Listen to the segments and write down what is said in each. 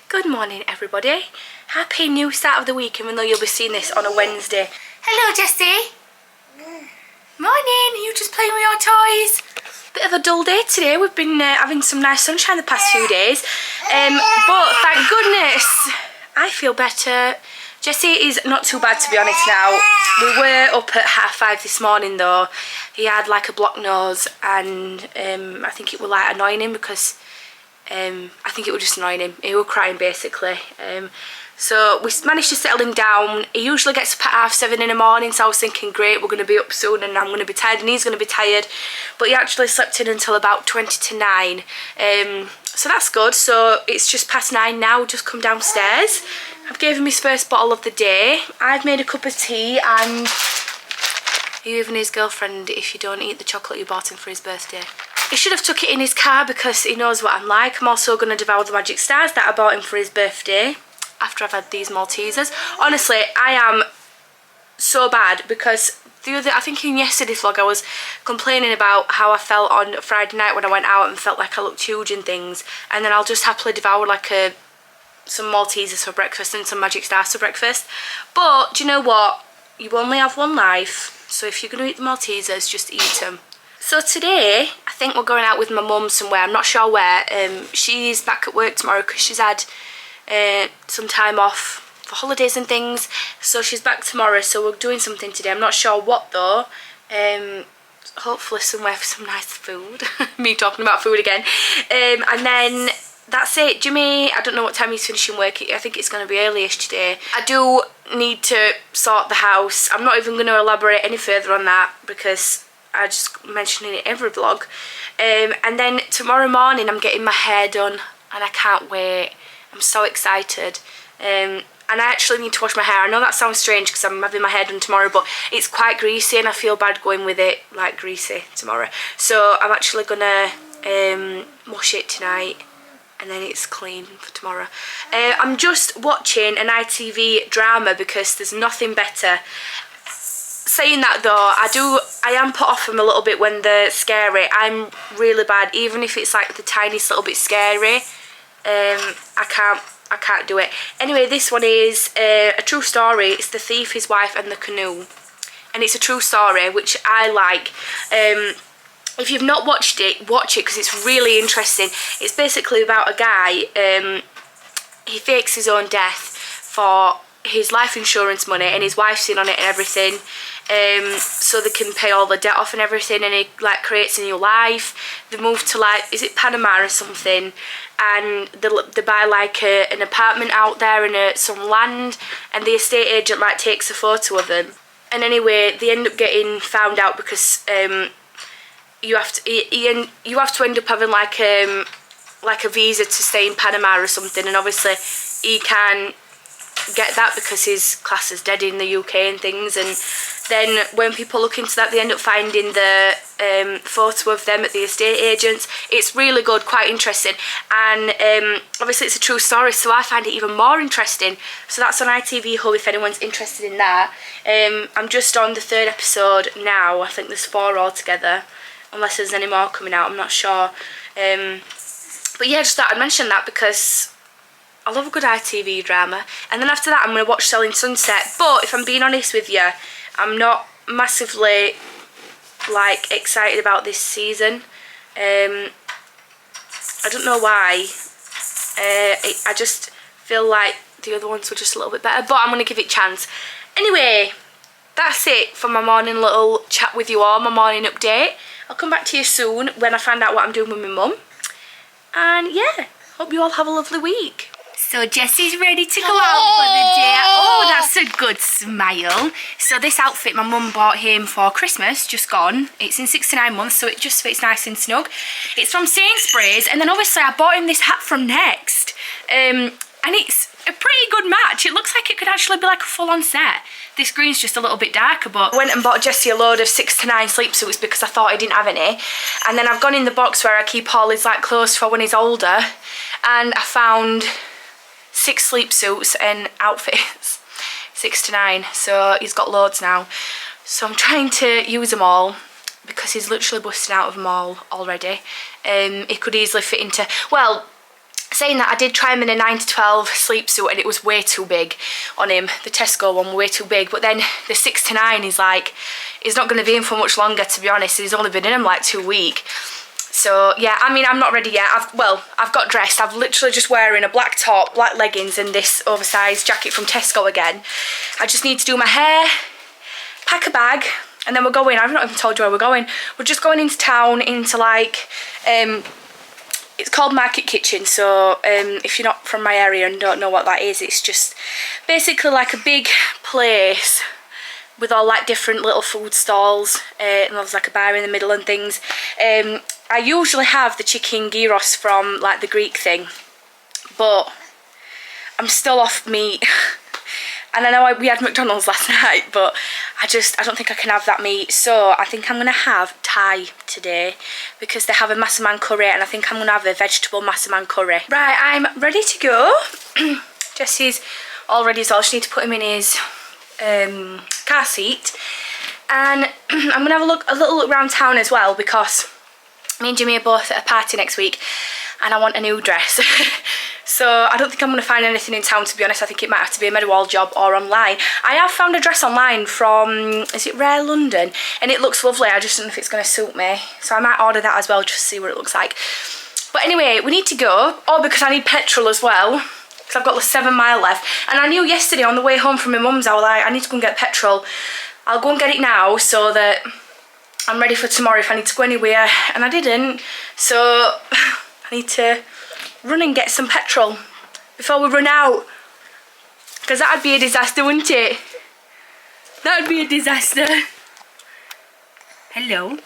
Good morning, everybody. Happy new start of the week, even though you'll be seeing this on a Wednesday. Hello, Jessie. Morning. Are you just playing with your toys? Bit of a dull day today. We've been having some nice sunshine the past few days. But thank goodness, I feel better. Jessie is not too bad, to be honest, now. We were up at 5:30 this morning, though. He had like a blocked nose, and I think it was like annoying him because I think it was just annoying him. He was crying basically. So we managed to settle him down. He usually gets up at 7:30 in the morning, so I was thinking, great, we're going to be up soon and I'm going to be tired and he's going to be tired. But he actually slept in until about 9:20. So that's good. So it's just past 9 now, just come downstairs. I've given him his first bottle of the day. I've made a cup of tea, and you even his girlfriend, if you don't eat the chocolate you bought him for his birthday. He should have took it in his car because he knows what I'm like. I'm also going to devour the magic stars that I bought him for his birthday after I've had these Maltesers. Honestly, I am so bad because I think in yesterday's vlog I was complaining about how I felt on Friday night when I went out and felt like I looked huge and things, and then I'll just happily devour like some Maltesers for breakfast and some magic stars for breakfast. But do you know what? You only have one life, so if you're going to eat the Maltesers, just eat them. So today, I think we're going out with my mum somewhere. I'm not sure where. She's back at work tomorrow because she's had some time off for holidays and things. So she's back tomorrow, so we're doing something today. I'm not sure what though. Hopefully somewhere for some nice food. Me talking about food again. And then that's it. Jimmy, I don't know what time he's finishing work. I think it's going to be early-ish today. I do need to sort the house. I'm not even going to elaborate any further on that because I just mention it in every vlog. And then tomorrow morning I'm getting my hair done and I can't wait. I'm so excited. And I actually need to wash my hair. I know that sounds strange because I'm having my hair done tomorrow, but it's quite greasy and I feel bad going with it like greasy tomorrow. So I'm actually gonna wash it tonight and then it's clean for tomorrow. I'm just watching an ITV drama because there's nothing better. Saying that though, I am put off them a little bit when they're scary. I'm really bad, even if it's like the tiniest little bit scary. I can't do it. Anyway, this one is a true story. It's The Thief, His Wife and the Canoe, and it's a true story which I like. If you've not watched it, watch it because it's really interesting. It's basically about a guy. He fakes his own death for his life insurance money, and his wife's in on it and everything, so they can pay all the debt off and everything, and he like creates a new life. They move to like, is it Panama or something, and they buy like an apartment out there and some land, and the estate agent like takes a photo of them, and anyway they end up getting found out because you have to end up having like a visa to stay in Panama or something, and obviously he can get that because his class is dead in the UK and things. And then when people look into that, they end up finding the photo of them at the estate agents. It's really good, quite interesting, and obviously it's a true story, so I find it even more interesting. So that's on ITV Hub if anyone's interested in that. I'm just on the 3rd episode now. I think there's 4 altogether, unless there's any more coming out, I'm not sure. But yeah, just thought I'd mention that because I love a good ITV drama. And then after that I'm going to watch Selling Sunset. But if I'm being honest with you, I'm not massively like excited about this season. I don't know why. I just feel like the other ones were just a little bit better, but I'm going to give it a chance. Anyway, that's it for my morning little chat with you all, my morning update. I'll come back to you soon when I find out what I'm doing with my mum. And yeah, hope you all have a lovely week. So Jessie's ready to go out for the day. Oh, that's a good smile. So this outfit my mum bought him for Christmas, just gone. It's in 6 to 9 months, so it just fits nice and snug. It's from Sainsbury's, and then obviously I bought him this hat from Next. And it's a pretty good match. It looks like it could actually be like a full-on set. This green's just a little bit darker, but I went and bought Jessie a load of 6 to 9 sleep suits because I thought he didn't have any. And then I've gone in the box where I keep all his like clothes for when he's older, and I found 6 sleep suits and outfits, 6 to 9, so he's got loads now. So I'm trying to use them all because he's literally busting out of them all already. It could easily fit into, well, Saying that, I did try him in a 9 to 12 sleep suit and it was way too big on him. The Tesco one was way too big, but then the 6 to 9 is like, he's not going to be in for much longer, to be honest. He's only been in him like 2 weeks. So yeah, I mean, I'm not ready yet. I've got dressed. I've literally just wearing a black top, black leggings and this oversized jacket from Tesco again. I just need to do my hair, pack a bag, and then we're going. I've not even told you where we're going. We're just going into town, into like, it's called Market Kitchen, so if you're not from my area and don't know what that is, it's just basically like a big place with all like different little food stalls, and there's like a bar in the middle and things. I usually have the chicken gyros from like the Greek thing, but I'm still off meat. And I know we had McDonald's last night, but I don't think I can have that meat. So I think I'm going to have Thai today because they have a massaman curry, and I think I'm going to have a vegetable massaman curry. Right, I'm ready to go. Jesse's all ready, so I just need to put him in his car seat. And I'm going to have a little look around town as well, because me and Jimmy are both at a party next week and I want a new dress. So I don't think I'm going to find anything in town, to be honest. I think it might have to be a Meadowall job or online. I have found a dress online from, is it Rare London? And it looks lovely. I just don't know if it's going to suit me. So I might order that as well, just to see what it looks like. But anyway, we need to go. Oh, because I need petrol as well, because I've got the 7 mile left. And I knew yesterday on the way home from my mum's, I was like, I need to go and get petrol. I'll go and get it now so that I'm ready for tomorrow if I need to go anywhere. And I didn't. So I need to run and get some petrol before we run out, because that'd be a disaster, wouldn't it? That would be a disaster. Hello.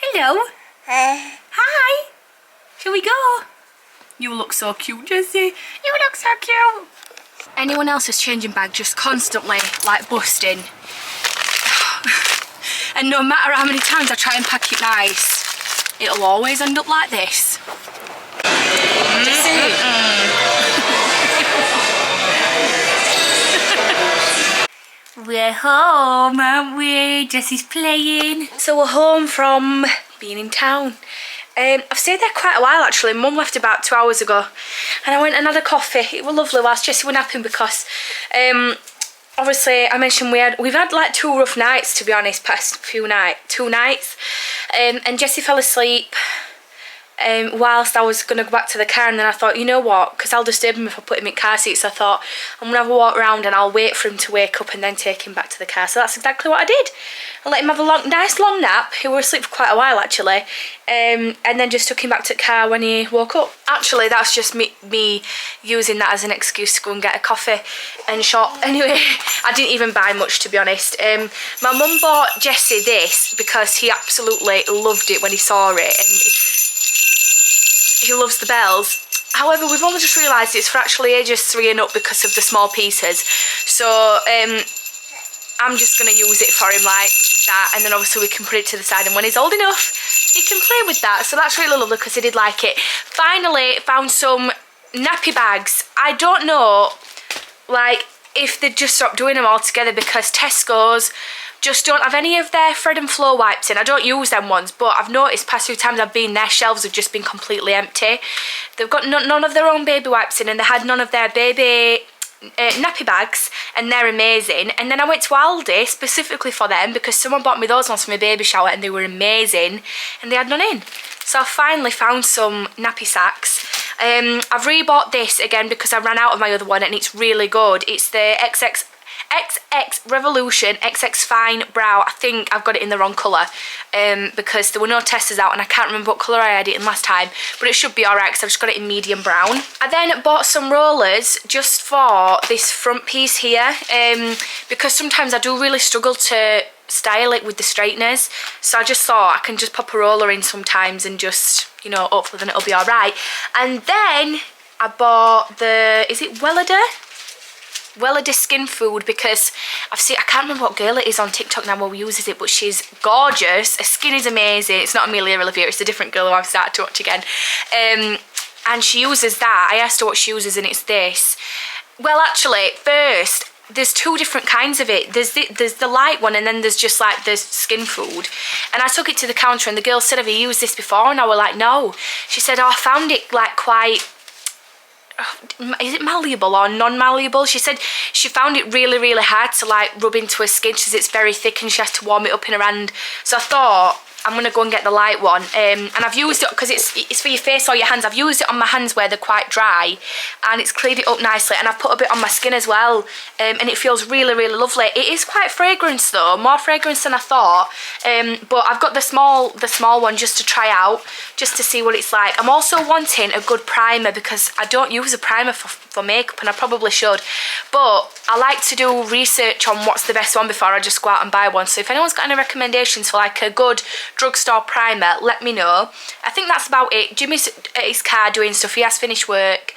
Hello. Hi. Shall we go? You look so cute, Jessie. You look so cute. Anyone else is changing bag just constantly, like busting. And no matter how many times I try and pack it nice, it'll always end up like this. We're home, aren't we? Jessie's playing. So we're home from being in town. I've stayed there quite a while actually. Mum left about 2 hours ago and I went and had a coffee. It was lovely whilst Jessie was napping, because obviously I mentioned we've had like 2 rough nights, to be honest, past few two nights. And Jessie fell asleep whilst I was going to go back to the car, and then I thought, you know what, because I'll disturb him if I put him in car seats. So I thought I'm going to have a walk around and I'll wait for him to wake up and then take him back to the car. So that's exactly what I did. I let him have a nice long nap. He was asleep for quite a while actually, and then just took him back to the car when he woke up. Actually, that's just me using that as an excuse to go and get a coffee and shop. Anyway, I didn't even buy much, to be honest. My mum bought Jesse this because he absolutely loved it when he saw it, and he loves the bells. However, we've only just realised it's for actually ages 3 and up because of the small pieces. So I'm just going to use it for him like that, and then obviously we can put it to the side, and when he's old enough he can play with that. So that's really lovely because he did like it. Finally found some nappy bags. I don't know like if they just stopped doing them altogether, because Tesco's just don't have any of their Fred and Flo wipes in. I don't use them ones, but I've noticed past few times I've been, their shelves have just been completely empty. They've got none of their own baby wipes in, and they had none of their baby nappy bags, and they're amazing. And then I went to Aldi specifically for them because someone bought me those ones for my baby shower and they were amazing, and they had none in. So I finally found some nappy sacks. I've rebought this again because I ran out of my other one, and it's really good. It's the XX Revolution XX Fine Brow. I think I've got it in the wrong colour because there were no testers out and I can't remember what colour I had it in last time, but it should be alright because I've just got it in medium brown. I then bought some rollers just for this front piece here because sometimes I do really struggle to style it with the straighteners, so I just thought I can just pop a roller in sometimes and just, you know, hopefully then it'll be alright. And then I bought the, is it Wellada Skin Food, because I can't remember what girl it is on TikTok now who uses it, but she's gorgeous. Her skin is amazing. It's not Amelia Rivera, it's a different girl who I've started to watch again. And she uses that. I asked her what she uses and it's this. Well, actually, first, there's two different kinds of it. There's the light one, and then there's just like the skin food. And I took it to the counter, and the girl said, have you used this before? And I was like, no. She said, oh, I found it like quite, is it malleable or non-malleable? She said she found it really, really hard to like rub into her skin. She says it's very thick and she has to warm it up in her hand. So I thought, I'm going to go and get the light one. And I've used it because it's for your face or your hands. I've used it on my hands where they're quite dry, and it's cleared it up nicely. And I've put a bit on my skin as well. And it feels really, really lovely. It is quite fragrance though, more fragrance than I thought. But I've got the small one just to try out, just to see what it's like. I'm also wanting a good primer because I don't use a primer for makeup, and I probably should. But I like to do research on what's the best one before I just go out and buy one. So if anyone's got any recommendations for like a good drugstore primer, let me know. I think that's about it. Jimmy's at his car doing stuff. He has finished work.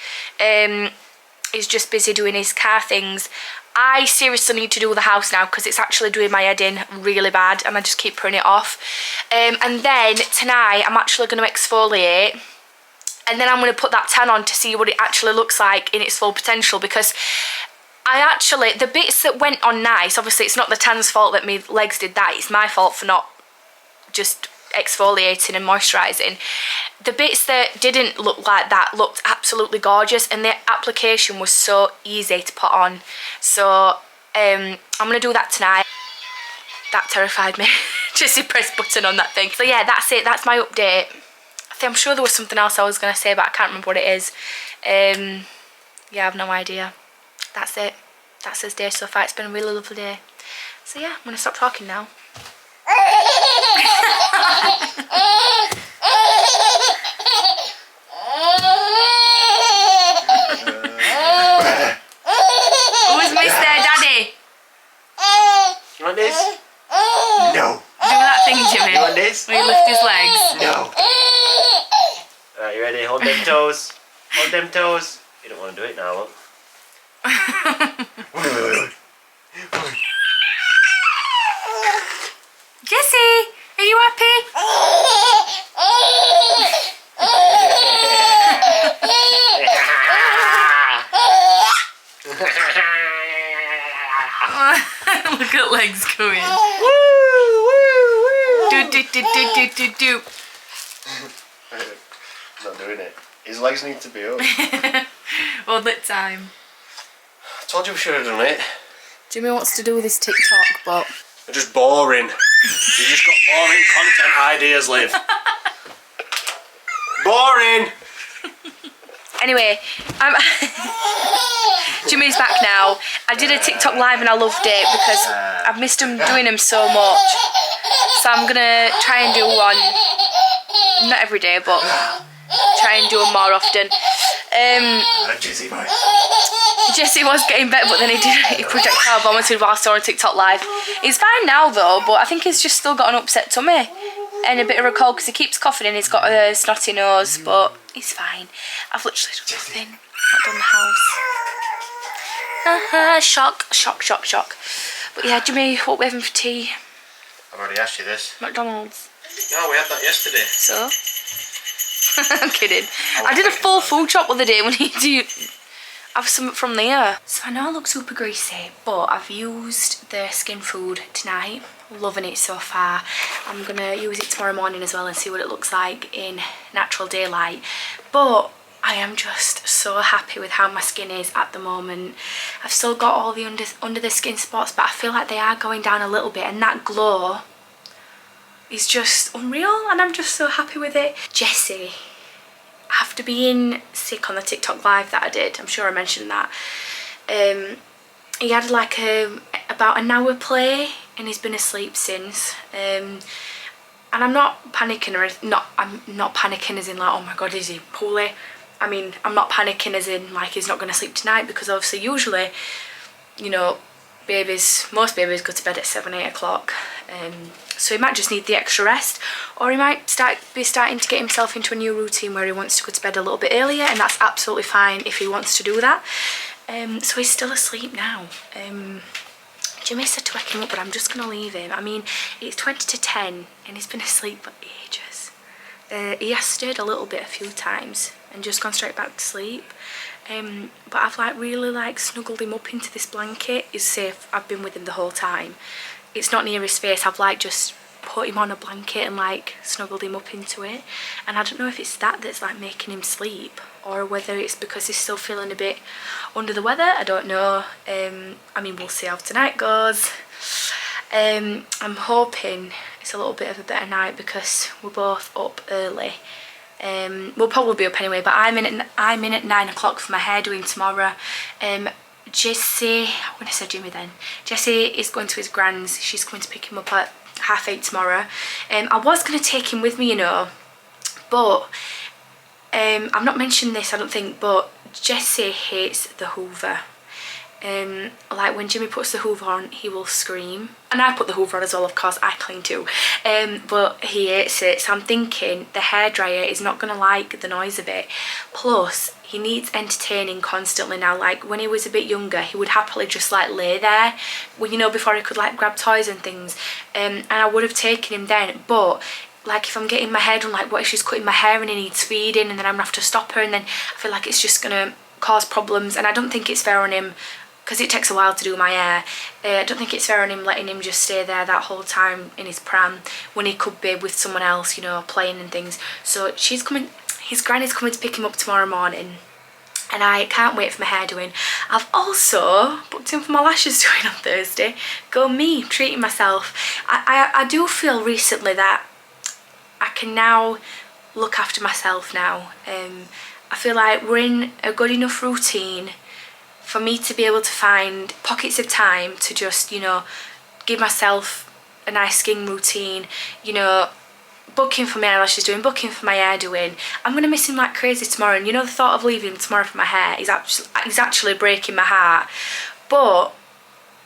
He's just busy doing his car things. I seriously need to do the house now because it's actually doing my head in really bad, and I just keep putting it off. And then tonight I'm actually going to exfoliate, and then I'm going to put that tan on to see what it actually looks like in its full potential, because the bits that went on nice, obviously it's not the tan's fault that my legs did that, it's my fault for not just exfoliating and moisturising. The bits that didn't look like that looked absolutely gorgeous, and the application was so easy to put on. So I'm going to do that tonight. That terrified me. Just to press button on that thing. So yeah, that's it. That's my update. I'm sure there was something else I was going to say, but I can't remember what it is. Yeah, I have no idea. That's it. That's his day so far. It's been a really lovely day. So yeah, I'm going to stop talking now. Who's Mr. Daddy? You want this? No. Do that thing, Jimmy. You want this? Will you lift his legs? No. Alright, you ready? Hold them toes. Hold them toes. You don't want to do it now, look. Jessie, are you happy? Look at legs going. Do. Not doing it. His legs need to be up. All the time. I told you we should have done it. Jimmy wants to do this TikTok, but They're just boring. You just got boring content ideas, Liv. Boring! anyway, Jimmy's back now. I did a TikTok live and I loved it because I've missed him doing them so much. So I'm gonna try and do one, not every day, but try and do them more often. Jesse boy. Jesse was getting better, but then he projectile vomited whilst on TikTok live. He's fine now though, but I think he's just still got an upset tummy and a bit of a cold because he keeps coughing and he's got a snotty nose, but he's fine. I've literally done nothing. Not done the house. Shock. But yeah, Jimmy, what are we having for tea? I've already asked you this. McDonald's. No, we had that yesterday. So? I'm kidding. I did a full food shop the other day when he did have something from there. So I know I look super greasy, but I've used the skin food tonight. Loving it so far. I'm gonna use it tomorrow morning as well and see what it looks like in natural daylight. But I am just so happy with how my skin is at the moment. I've still got all the under the skin spots, but I feel like they are going down a little bit, and that glow is just unreal, and I'm just so happy with it. Jesse, after being sick on the TikTok live that I did, I'm sure I mentioned that, he had like about an hour play and he's been asleep since. And I'm not panicking I'm not panicking as in like, oh my god, is he poorly? I mean, I'm not panicking as in like he's not going to sleep tonight, because obviously usually, you know, most babies go to bed at 7-8 o'clock. So he might just need the extra rest, or he might be starting to get himself into a new routine where he wants to go to bed a little bit earlier, and that's absolutely fine if he wants to do that. So he's still asleep now. Jimmy said to wake him up, but I'm just going to leave him. I mean, it's 20 to 10 and he's been asleep for ages. He has stirred a little bit a few times and just gone straight back to sleep. But I've like really like snuggled him up into this blanket. He's safe. I've been with him the whole time. It's not near his face. I've like just put him on a blanket and like snuggled him up into it. And I don't know if it's that that's like making him sleep, or whether it's because he's still feeling a bit under the weather. I don't know. I mean, we'll see how tonight goes. I'm hoping it's a little bit of a better night because we're both up early. We'll probably be up anyway, but I'm in at 9 o'clock for my hair doing tomorrow. Jessie, when I said Jimmy then, Jessie is going to his grand's. She's going to pick him up at 8:30 tomorrow. I was going to take him with me, you know, but I've not mentioned this, I don't think, but Jessie hates the Hoover. Like when Jimmy puts the Hoover on, he will scream, and I put the Hoover on as well, of course. I clean too, but he hates it. So I'm thinking the hairdryer is not gonna like the noise of it. Plus he needs entertaining constantly now. Like when he was a bit younger, he would happily just like lay there, well, you know, before he could like grab toys and things, and I would have taken him then. But like if I'm getting my hair done, like what if she's cutting my hair and he needs feeding, and then I'm gonna have to stop her, and then I feel like it's just gonna cause problems, and I don't think it's fair on him, because it takes a while to do my hair. I don't think it's fair on him letting him just stay there that whole time in his pram when he could be with someone else, you know, playing and things. So she's coming, his granny's coming to pick him up tomorrow morning, and I can't wait for my hair doing. I've also booked in for my lashes doing on Thursday. Go me, treating myself. I do feel recently that I can now look after myself now. I feel like we're in a good enough routine for me to be able to find pockets of time to just, you know, give myself a nice skin routine, you know, booking for my eyelashes doing, booking for my hair doing. I'm going to miss him like crazy tomorrow, and you know, the thought of leaving him tomorrow for my hair is actually breaking my heart. But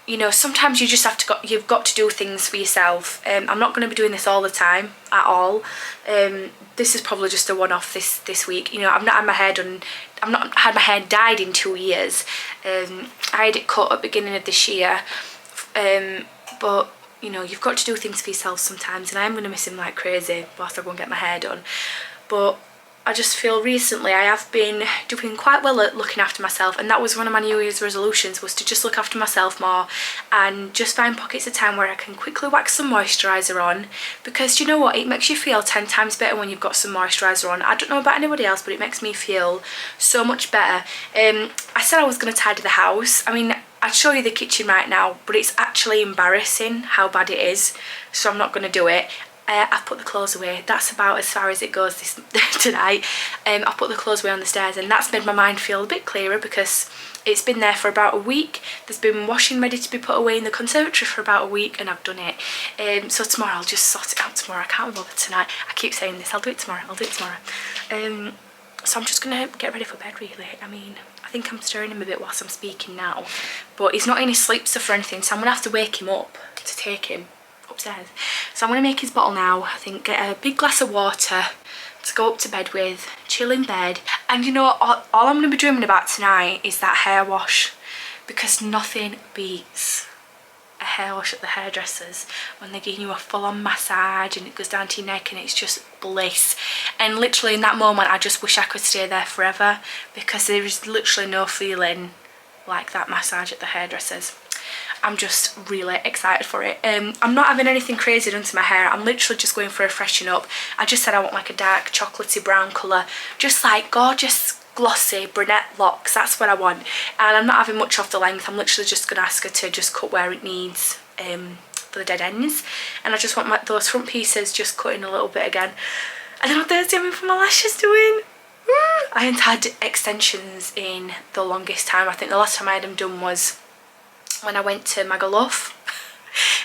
you know, sometimes you just have to you've got to do things for yourself. I'm not going to be doing this all the time at all. This is probably just a one-off this week. You know, I've not had my hair done. I've not had my hair dyed in 2 years. I had it cut at the beginning of this year. But you know, you've got to do things for yourself sometimes, and I am going to miss him like crazy whilst I go and get my hair done. But I just feel recently I have been doing quite well at looking after myself, and that was one of my New Year's resolutions, was to just look after myself more and just find pockets of time where I can quickly whack some moisturiser on, because you know what, it makes you feel 10 times better when you've got some moisturiser on. I don't know about anybody else, but it makes me feel so much better. I said I was going to tidy the house. I mean, I'd show you the kitchen right now, but it's actually embarrassing how bad it is, so I'm not going to do it. I've put the clothes away. That's about as far as it goes tonight. I put the clothes away on the stairs, and that's made my mind feel a bit clearer, because it's been there for about a week. There's been washing ready to be put away in the conservatory for about a week, and I've done it. So tomorrow I'll just sort it out tomorrow. I can't bother tonight. I keep saying this, I'll do it tomorrow, I'll do it tomorrow. So I'm just gonna get ready for bed really. I mean, I think I'm stirring him a bit whilst I'm speaking now, but he's not in his sleep stuff or anything, so I'm gonna have to wake him up to take him upstairs. So I'm going to make his bottle now. I think get a big glass of water to go up to bed with, chill in bed. And you know, all I'm going to be dreaming about tonight is that hair wash, because nothing beats a hair wash at the hairdressers when they're giving you a full-on massage and it goes down to your neck and it's just bliss. And literally in that moment I just wish I could stay there forever, because there is literally no feeling like that massage at the hairdressers. I'm just really excited for it. I'm not having anything crazy done to my hair. I'm literally just going for a freshen up. I just said I want like a dark chocolatey brown colour, just like gorgeous glossy brunette locks. That's what I want, and I'm not having much off the length. I'm literally just going to ask her to just cut where it needs for the dead ends, and I just want those front pieces just cut in a little bit again. And then on Thursday I'm in for my lashes doing. I haven't had extensions in the longest time. I think the last time I had them done was when I went to Magaluf,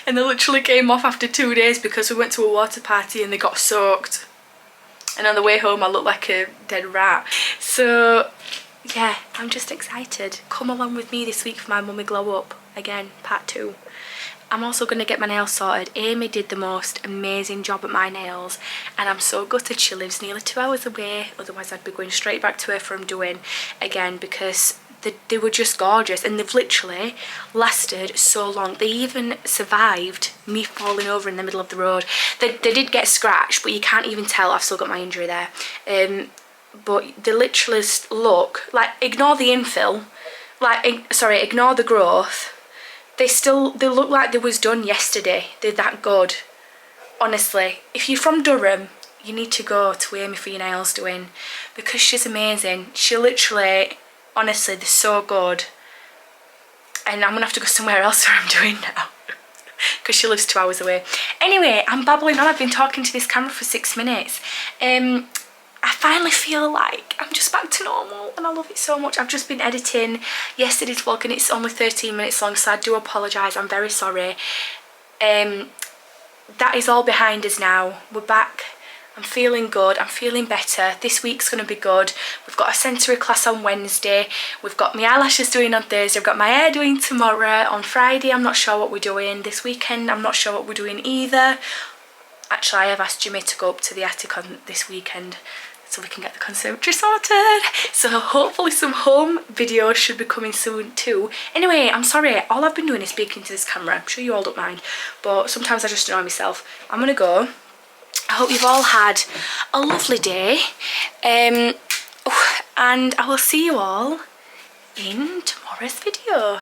and they literally came off after 2 days because we went to a water party and they got soaked, and on the way home I looked like a dead rat. So yeah, I'm just excited. Come along with me this week for my mummy glow up again, part 2. I'm also going to get my nails sorted. Amy did the most amazing job at my nails, and I'm so gutted she lives nearly 2 hours away, otherwise I'd be going straight back to her for them doing again, because they were just gorgeous, and they've literally lasted so long. They even survived me falling over in the middle of the road. They did get scratched, but you can't even tell. I've still got my injury there. but they literally look like, ignore the infill, like, sorry, ignore the growth. They look like they was done yesterday. They're that good. Honestly, if you're from Durham, you need to go to Amy for your nails doing, because she's amazing. She literally, honestly, they're so good. And I'm gonna have to go somewhere else where I'm doing now, because she lives 2 hours away. Anyway, I'm babbling on. I've been talking to this camera for 6 minutes. I finally feel like I'm just back to normal and I love it so much. I've just been editing yesterday's vlog and it's only 13 minutes long, so I do apologise. I'm very sorry. That is all behind us now. We're back. I'm feeling good. I'm feeling better. This week's going to be good. We've got a sensory class on Wednesday. We've got my eyelashes doing on Thursday. I've got my hair doing tomorrow. On Friday, I'm not sure what we're doing. This weekend, I'm not sure what we're doing either. Actually, I have asked Jimmy to go up to the attic on this weekend so we can get the conservatory sorted. So hopefully some home videos should be coming soon too. Anyway, I'm sorry. All I've been doing is speaking to this camera. I'm sure you all don't mind, but sometimes I just annoy myself. I'm going to go. I hope you've all had a lovely day, and I will see you all in tomorrow's video.